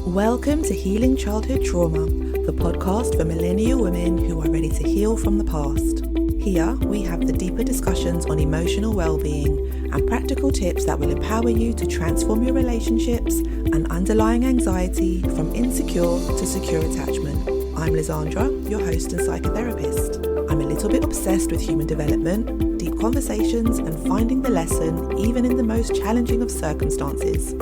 Welcome to Healing Childhood Trauma, the podcast for millennial women who are ready to heal from the past. Here, we have the deeper discussions on emotional well-being and practical tips that will empower you to transform your relationships and underlying anxiety from insecure to secure attachment. I'm Lizandra, your host and psychotherapist. I'm a little bit obsessed with human development, deep conversations, and finding the lesson even in the most challenging of circumstances.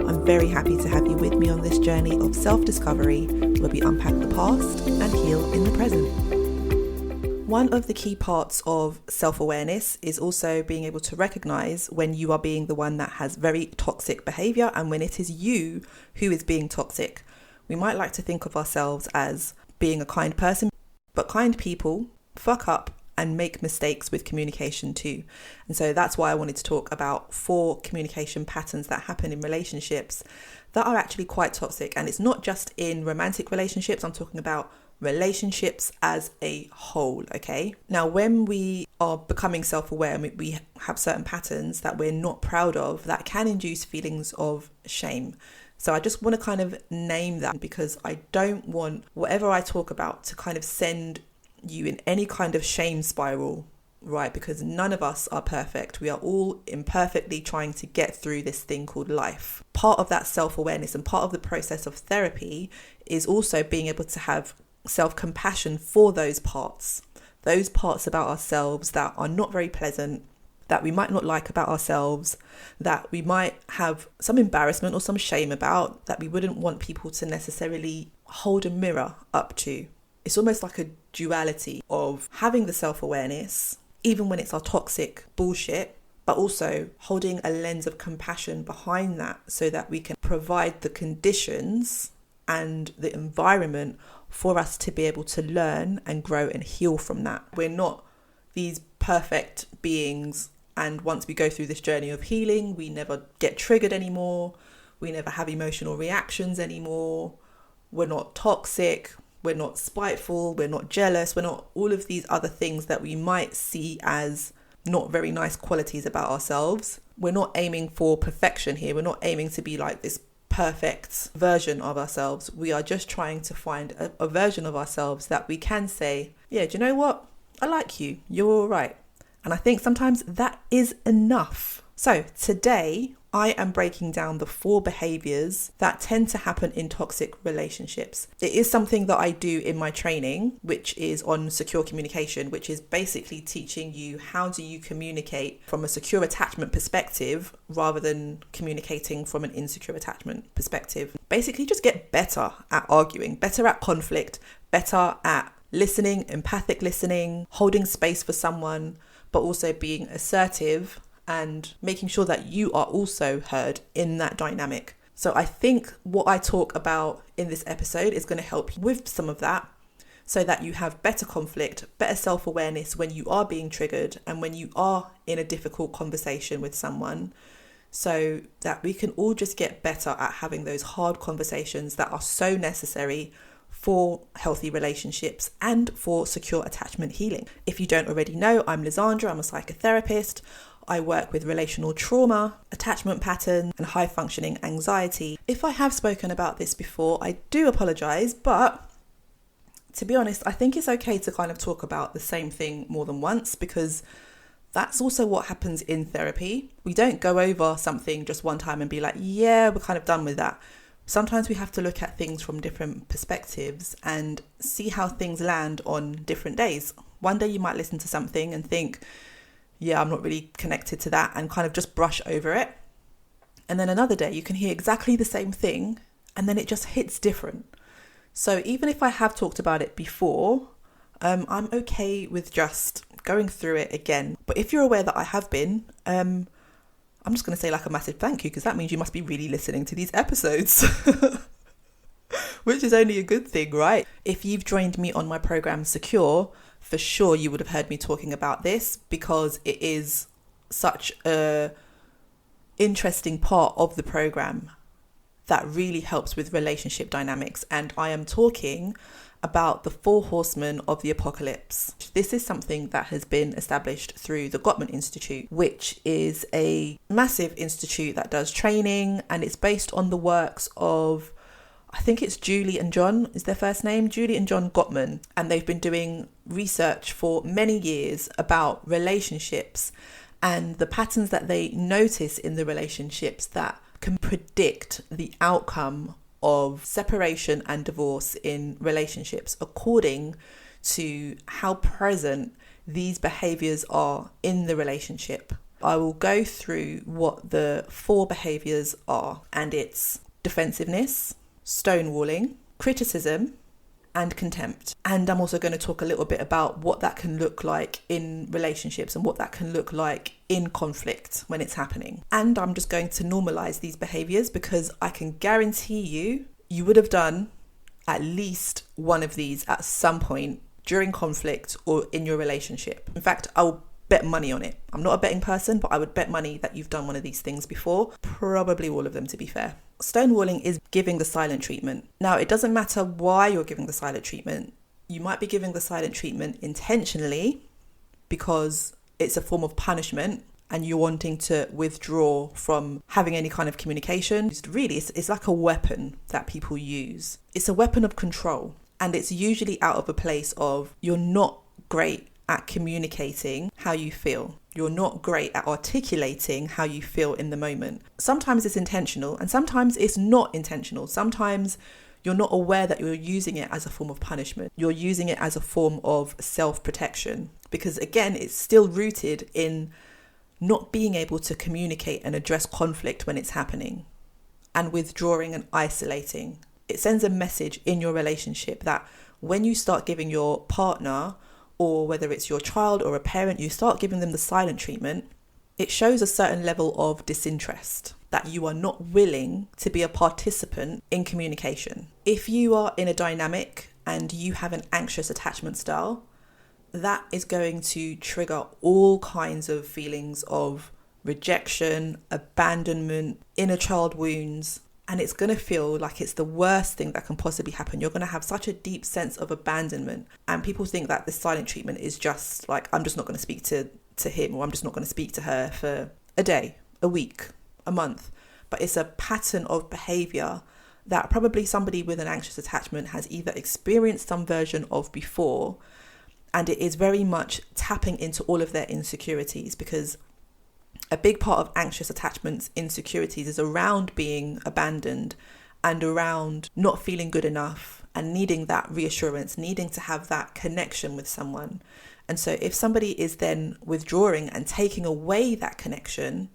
I'm very happy to have you with me on this journey of self-discovery where we unpack the past and heal in the present. One of the key parts of self-awareness is also being able to recognize when you are being the one that has very toxic behavior and when it is you who is being toxic. We might like to think of ourselves as being a kind person, but kind people fuck up and make mistakes with communication too. And so that's why I wanted to talk about 4 communication patterns that happen in relationships that are actually quite toxic. And it's not just in romantic relationships, I'm talking about relationships as a whole, okay? Now, when we are becoming self-aware, we have certain patterns that we're not proud of that can induce feelings of shame. So I just want to kind of name that because I don't want whatever I talk about to kind of send you in any kind of shame spiral, right? Because none of us are perfect. We are all imperfectly trying to get through this thing called life. Part of that self-awareness and part of the process of therapy is also being able to have self-compassion for those parts about ourselves that are not very pleasant, that we might not like about ourselves, that we might have some embarrassment or some shame about, that we wouldn't want people to necessarily hold a mirror up to. It's almost like a duality of having the self-awareness, even when it's our toxic bullshit, but also holding a lens of compassion behind that so that we can provide the conditions and the environment for us to be able to learn and grow and heal from that. We're not these perfect beings, and once we go through this journey of healing, we never get triggered anymore. We never have emotional reactions anymore. We're not toxic. We're not spiteful, we're not jealous, we're not all of these other things that we might see as not very nice qualities about ourselves. We're not aiming for perfection here. We're not aiming to be like this perfect version of ourselves. We are just trying to find a version of ourselves that we can say, yeah, do you know what? I like you. You're all right. And I think sometimes that is enough. So today, I am breaking down the 4 behaviours that tend to happen in toxic relationships. It is something that I do in my training, which is on secure communication, which is basically teaching you how do you communicate from a secure attachment perspective rather than communicating from an insecure attachment perspective. Basically, just get better at arguing, better at conflict, better at listening, empathic listening, holding space for someone, but also being assertive and making sure that you are also heard in that dynamic. So I think what I talk about in this episode is going to help you with some of that so that you have better conflict, better self-awareness when you are being triggered and when you are in a difficult conversation with someone, so that we can all just get better at having those hard conversations that are so necessary for healthy relationships and for secure attachment healing. If you don't already know, I'm Lizandra, I'm a psychotherapist. I work with relational trauma, attachment patterns, and high functioning anxiety. If I have spoken about this before, I do apologise, but to be honest, I think it's okay to kind of talk about the same thing more than once because that's also what happens in therapy. We don't go over something just one time and be like, yeah, we're kind of done with that. Sometimes we have to look at things from different perspectives and see how things land on different days. One day you might listen to something and think, yeah, I'm not really connected to that and kind of just brush over it. And then another day you can hear exactly the same thing and then it just hits different. So even if I have talked about it before, I'm okay with just going through it again. But if you're aware that I have been, I'm just going to say like a massive thank you because that means you must be really listening to these episodes, which is only a good thing, right? If you've joined me on my program Secure, for sure you would have heard me talking about this because it is such a interesting part of the program that really helps with relationship dynamics. And I am talking about the 4 horsemen of the apocalypse. This is something that has been established through the Gottman Institute, which is a massive institute that does training, and it's based on the works of I think it's Julie and John is their first name, Julie and John Gottman. And they've been doing research for many years about relationships and the patterns that they notice in the relationships that can predict the outcome of separation and divorce in relationships according to how present these behaviours are in the relationship. I will go through what the 4 behaviours are, and it's defensiveness, stonewalling, criticism, and contempt. And I'm also going to talk a little bit about what that can look like in relationships and what that can look like in conflict when it's happening. And I'm just going to normalize these behaviors because I can guarantee you would have done at least one of these at some point during conflict or in your relationship. In fact, I'll bet money on it. I'm not a betting person, but I would bet money that you've done one of these things before. Probably all of them, to be fair. Stonewalling is giving the silent treatment. Now, it doesn't matter why you're giving the silent treatment. You might be giving the silent treatment intentionally because it's a form of punishment and you're wanting to withdraw from having any kind of communication. It's like a weapon that people use. It's a weapon of control, and it's usually out of a place of you're not great at communicating how you feel. You're not great at articulating how you feel in the moment. Sometimes it's intentional and sometimes it's not intentional. Sometimes you're not aware that you're using it as a form of punishment. You're using it as a form of self-protection because, again, it's still rooted in not being able to communicate and address conflict when it's happening and withdrawing and isolating. It sends a message in your relationship that when you start giving your partner, or whether it's your child or a parent, you start giving them the silent treatment, it shows a certain level of disinterest, that you are not willing to be a participant in communication. If you are in a dynamic and you have an anxious attachment style, that is going to trigger all kinds of feelings of rejection, abandonment, inner child wounds, and it's going to feel like it's the worst thing that can possibly happen. You're going to have such a deep sense of abandonment. And people think that the silent treatment is just like, I'm just not going to speak to him, or I'm just not going to speak to her for a day, a week, a month. But it's a pattern of behavior that probably somebody with an anxious attachment has either experienced some version of before, and it is very much tapping into all of their insecurities, because a big part of anxious attachments insecurities is around being abandoned and around not feeling good enough and needing that reassurance, needing to have that connection with someone. And so if somebody is then withdrawing and taking away that connection,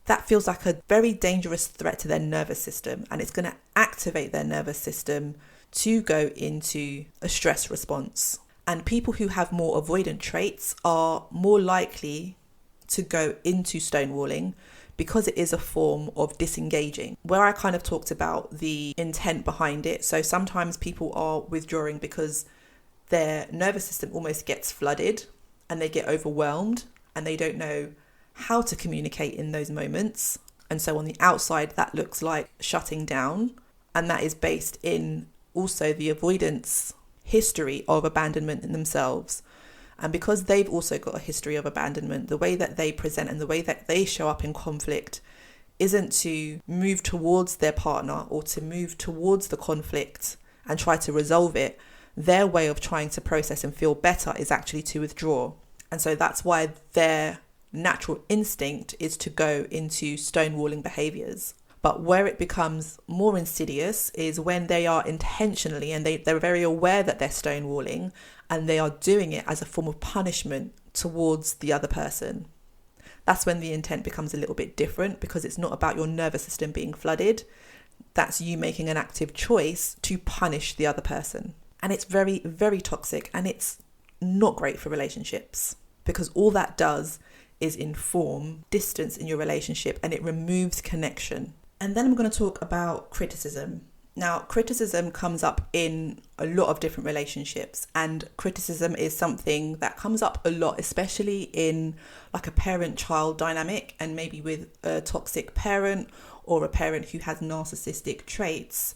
that feels like a very dangerous threat to their nervous system, and it's going to activate their nervous system to go into a stress response. And people who have more avoidant traits are more likely to go into stonewalling because it is a form of disengaging, where I kind of talked about the intent behind it. So sometimes people are withdrawing because their nervous system almost gets flooded and they get overwhelmed and they don't know how to communicate in those moments. And so on the outside, that looks like shutting down. And that is based in also the avoidance history of abandonment in themselves. And because they've also got a history of abandonment, the way that they present and the way that they show up in conflict isn't to move towards their partner or to move towards the conflict and try to resolve it. Their way of trying to process and feel better is actually to withdraw. And so that's why their natural instinct is to go into stonewalling behaviours. But where it becomes more insidious is when they are intentionally, and they're very aware that they're stonewalling, and they are doing it as a form of punishment towards the other person. That's when the intent becomes a little bit different, because it's not about your nervous system being flooded. That's you making an active choice to punish the other person. And it's very, very toxic, and it's not great for relationships, because all that does is inform distance in your relationship, and it removes connection. And then I'm going to talk about criticism. Now, criticism comes up in a lot of different relationships, and criticism is something that comes up a lot, especially in like a parent-child dynamic, and maybe with a toxic parent or a parent who has narcissistic traits.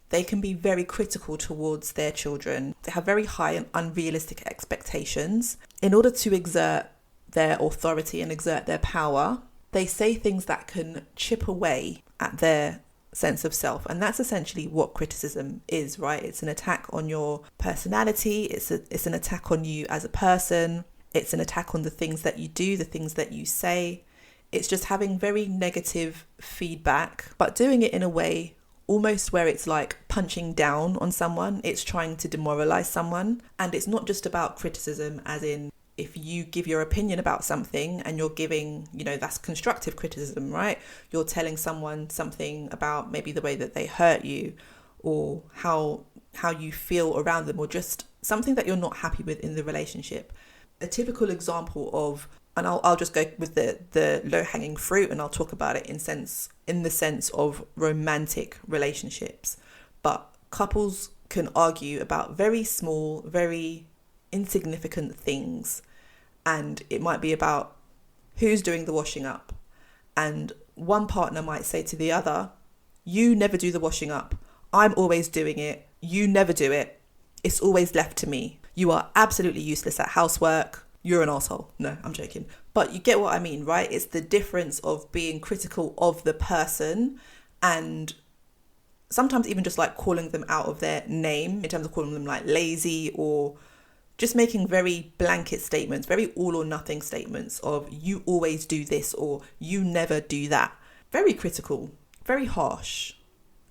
They can be very critical towards their children. They have very high and unrealistic expectations. In order to exert their authority and exert their power, they say things that can chip away at their sense of self. And that's essentially what criticism is, right? It's an attack on your personality. It's an attack on you as a person. It's an attack on the things that you do, the things that you say. It's just having very negative feedback, but doing it in a way almost where it's like punching down on someone. It's trying to demoralize someone. And it's not just about criticism as in if you give your opinion about something and you're giving, that's constructive criticism, right? You're telling someone something about maybe the way that they hurt you or how you feel around them, or just something that you're not happy with in the relationship. A typical example of, and I'll just go with the low-hanging fruit, and I'll talk about it in the sense of romantic relationships. But couples can argue about very small, very insignificant things, and it might be about who's doing the washing up, and one partner might say to the other, you never do the washing up, I'm always doing it, you never do it, it's always left to me, you are absolutely useless at housework, you're an asshole. No, I'm joking, but you get what I mean, right? It's the difference of being critical of the person, and sometimes even just like calling them out of their name in terms of calling them like lazy, or just making very blanket statements, very all or nothing statements of you always do this or you never do that. Very critical, very harsh,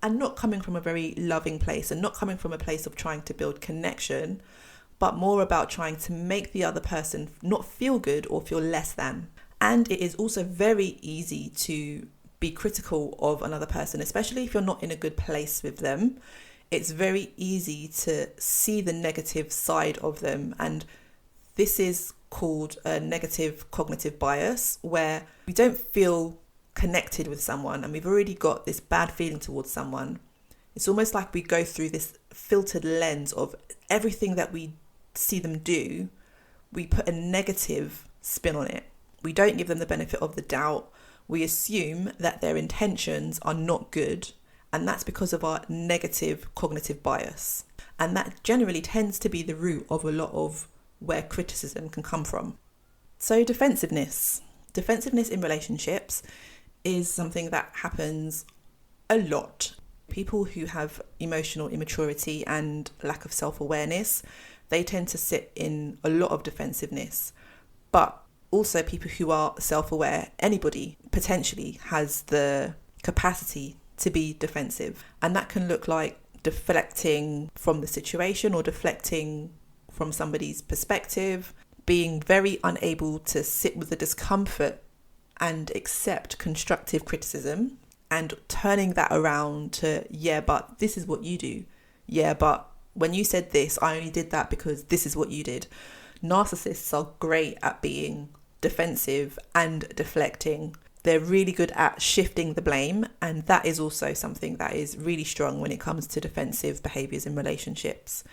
and not coming from a very loving place, and not coming from a place of trying to build connection, but more about trying to make the other person not feel good or feel less than. And it is also very easy to be critical of another person, especially if you're not in a good place with them. It's very easy to see the negative side of them. And this is called a negative cognitive bias, where we don't feel connected with someone and we've already got this bad feeling towards someone. It's almost like we go through this filtered lens of everything that we see them do. We put a negative spin on it. We don't give them the benefit of the doubt. We assume that their intentions are not good. And that's because of our negative cognitive bias. And that generally tends to be the root of a lot of where criticism can come from. So defensiveness in relationships is something that happens a lot. People who have emotional immaturity and lack of self-awareness, they tend to sit in a lot of defensiveness. But also people who are self-aware, anybody potentially has the capacity to be defensive, and that can look like deflecting from the situation or deflecting from somebody's perspective, being very unable to sit with the discomfort and accept constructive criticism, and turning that around to, yeah, but this is what you do. Yeah, but when you said this, I only did that because this is what you did. Narcissists are great at being defensive and deflecting. They're really good at shifting the blame, and that is also something that is really strong when it comes to defensive behaviours in relationships.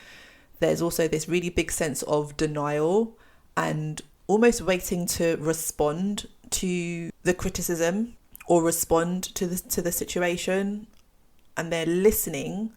There's also this really big sense of denial and almost waiting to respond to the criticism or respond to the situation, and they're listening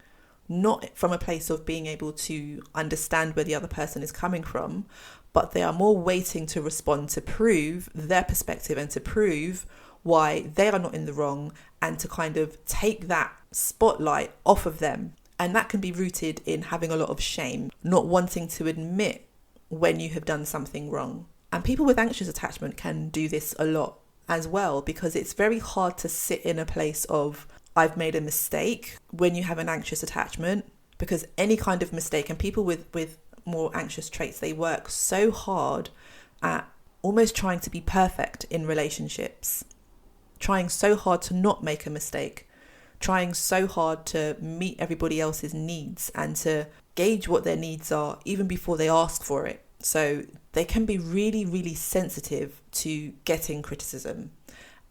not from a place of being able to understand where the other person is coming from, but they are more waiting to respond to prove their perspective and to prove why they are not in the wrong, and to kind of take that spotlight off of them. And that can be rooted in having a lot of shame, not wanting to admit when you have done something wrong. And people with anxious attachment can do this a lot as well, because it's very hard to sit in a place of I've made a mistake when you have an anxious attachment, because any kind of mistake, and people with more anxious traits, they work so hard at almost trying to be perfect in relationships, trying so hard to not make a mistake, trying so hard to meet everybody else's needs and to gauge what their needs are even before they ask for it. So they can be really, really sensitive to getting criticism,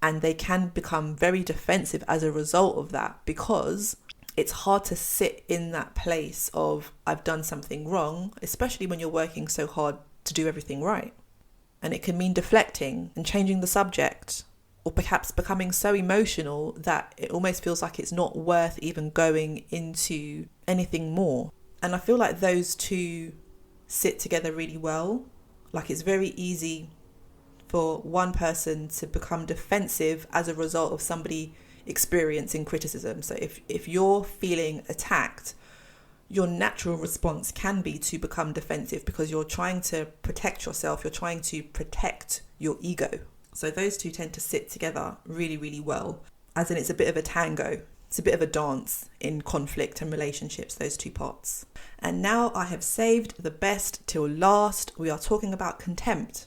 and they can become very defensive as a result of that, because it's hard to sit in that place of I've done something wrong, especially when you're working so hard to do everything right. And it can mean deflecting and changing the subject, or perhaps becoming so emotional that it almost feels like it's not worth even going into anything more. And I feel like those two sit together really well. Like it's very easy for one person to become defensive as a result of somebody experiencing criticism. So if you're feeling attacked, your natural response can be to become defensive because you're trying to protect yourself, you're trying to protect your ego. So those two tend to sit together really, really well, as in it's a bit of a tango. It's a bit of a dance in conflict and relationships, those two parts. And now I have saved the best till last. We are talking about contempt.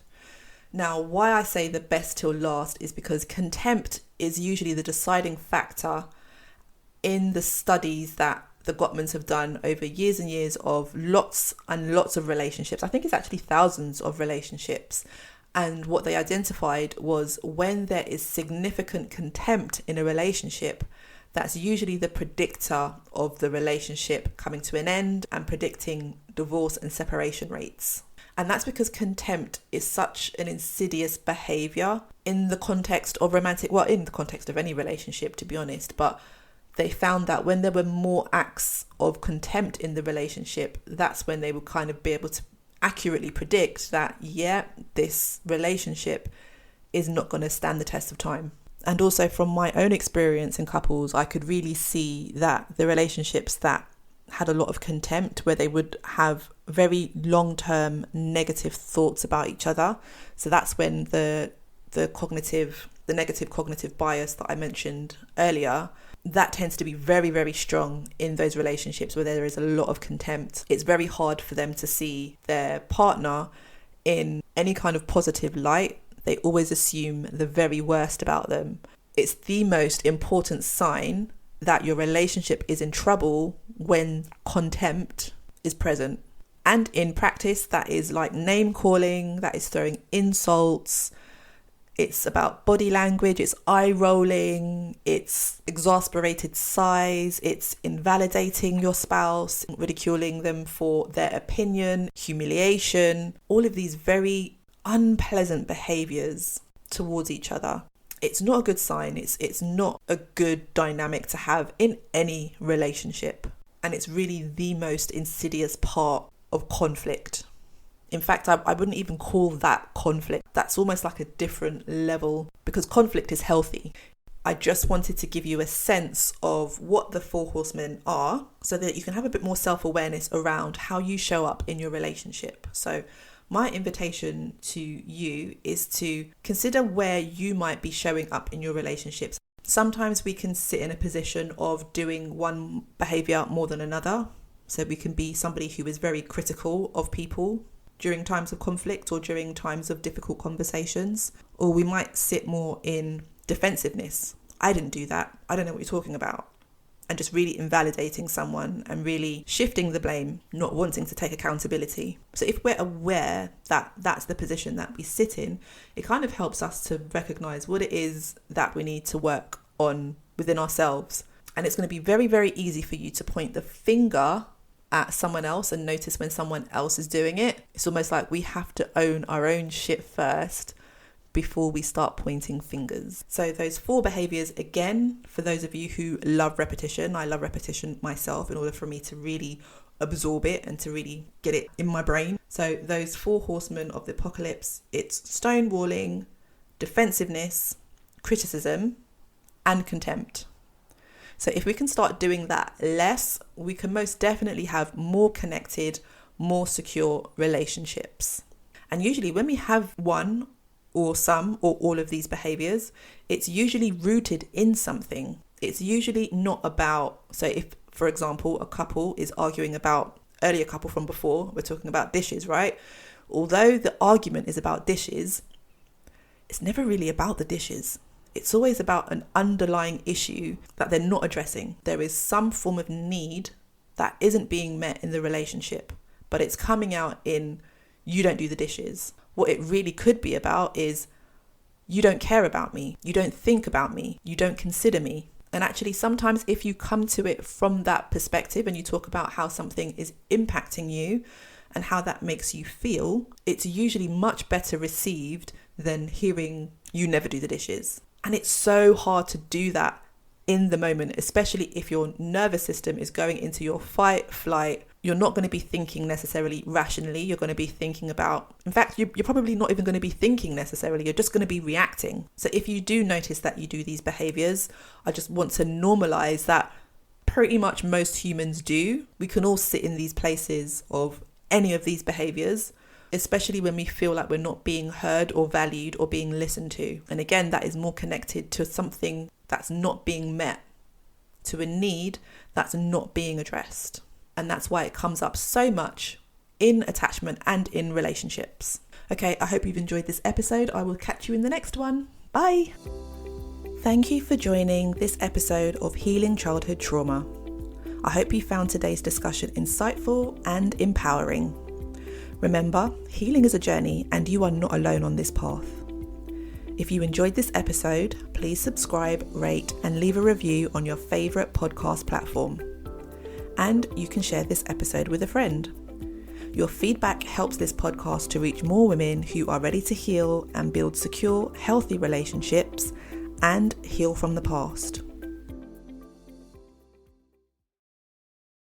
Now, why I say the best till last is because contempt is usually the deciding factor in the studies that the Gottmans have done over years and years of lots and lots of relationships. I think it's actually thousands of relationships. And what they identified was when there is significant contempt in a relationship, that's usually the predictor of the relationship coming to an end and predicting divorce and separation rates. And that's because contempt is such an insidious behavior in the context of in the context of any relationship, to be honest. But they found that when there were more acts of contempt in the relationship, that's when they would kind of be able to accurately predict that, this relationship is not going to stand the test of time. And also from my own experience in couples, I could really see that the relationships that had a lot of contempt, where they would have very long-term negative thoughts about each other. So that's when the negative cognitive bias that I mentioned earlier, that tends to be very, very strong in those relationships where there is a lot of contempt. It's very hard for them to see their partner in any kind of positive light. They always assume the very worst about them. It's the most important sign that your relationship is in trouble when contempt is present. And in practice, that is like name calling, that is throwing insults. It's about body language, it's eye rolling, it's exasperated sighs, it's invalidating your spouse, ridiculing them for their opinion, humiliation, all of these very unpleasant behaviors towards each other. It's not a good sign. It's not a good dynamic to have in any relationship. And it's really the most insidious part of conflict. In fact, I wouldn't even call that conflict. That's almost like a different level, because conflict is healthy. I just wanted to give you a sense of what the four horsemen are so that you can have a bit more self-awareness around how you show up in your relationship. So my invitation to you is to consider where you might be showing up in your relationships. Sometimes we can sit in a position of doing one behavior more than another. So we can be somebody who is very critical of people during times of conflict or during times of difficult conversations. Or we might sit more in defensiveness. I didn't do that. I don't know what you're talking about. And just really invalidating someone and really shifting the blame, not wanting to take accountability. So if we're aware that that's the position that we sit in, it kind of helps us to recognize what it is that we need to work on within ourselves. And it's going to be very, very easy for you to point the finger at someone else and notice when someone else is doing it. It's almost like we have to own our own shit first before we start pointing fingers. So those four behaviors, again, for those of you who love repetition, I love repetition myself in order for me to really absorb it and to really get it in my brain. So those four horsemen of the apocalypse, it's stonewalling, defensiveness, criticism, and contempt. So if we can start doing that less, we can most definitely have more connected, more secure relationships. And usually when we have one or some or all of these behaviors, it's usually rooted in something. It's usually not about, so if, for example, a couple is arguing about, earlier couple from before, we're talking about dishes, right? Although the argument is about dishes, it's never really about the dishes. It's always about an underlying issue that they're not addressing. There is some form of need that isn't being met in the relationship, but it's coming out in, you don't do the dishes. What it really could be about is, you don't care about me, you don't think about me, you don't consider me. And actually sometimes if you come to it from that perspective and you talk about how something is impacting you and how that makes you feel, it's usually much better received than hearing you never do the dishes. And it's so hard to do that in the moment, especially if your nervous system is going into your fight, flight, you're not going to be thinking necessarily rationally. You're going to be thinking about, in fact, you're probably not even going to be thinking necessarily. You're just going to be reacting. So if you do notice that you do these behaviors, I just want to normalize that pretty much most humans do. We can all sit in these places of any of these behaviors, especially when we feel like we're not being heard or valued or being listened to. And again, that is more connected to something that's not being met, to a need that's not being addressed. And that's why it comes up so much in attachment and in relationships. Okay, I hope you've enjoyed this episode. I will catch you in the next one. Bye. Thank you for joining this episode of Healing Childhood Trauma. I hope you found today's discussion insightful and empowering. Remember, healing is a journey and you are not alone on this path. If you enjoyed this episode, please subscribe, rate, and leave a review on your favourite podcast platform. And you can share this episode with a friend. Your feedback helps this podcast to reach more women who are ready to heal and build secure, healthy relationships and heal from the past.